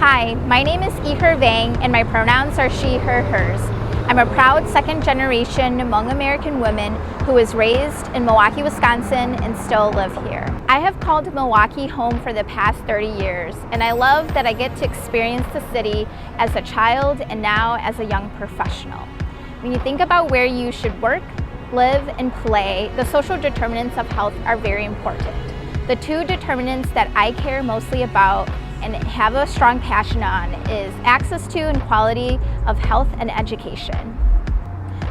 Hi, my name is Her Vang and my pronouns are she, her, hers. I'm a proud second-generation Hmong American woman who was raised in Milwaukee, Wisconsin and still live here. I have called Milwaukee home for the past 30 years and I love that I get to experience the city as a child and now as a young professional. When you think about where you should work, live, and play, the social determinants of health are very important. The two determinants that I care mostly about and have a strong passion on is access to and quality of health and education.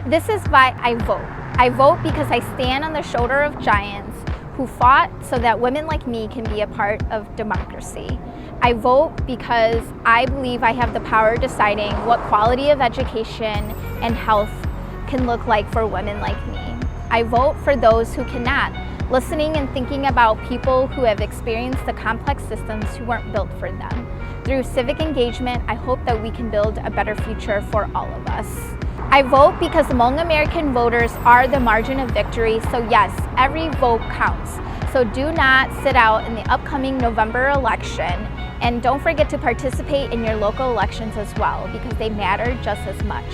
This is why I vote. I vote because I stand on the shoulder of giants who fought so that women like me can be a part of democracy. I vote because I believe I have the power deciding what quality of education and health can look like for women like me. I vote for those who cannot, listening and thinking about people who have experienced the complex systems who weren't built for them. Through civic engagement, I hope that we can build a better future for all of us. I vote because Hmong American voters are the margin of victory, so yes, every vote counts. So do not sit out in the upcoming November election, and don't forget to participate in your local elections as well, because they matter just as much.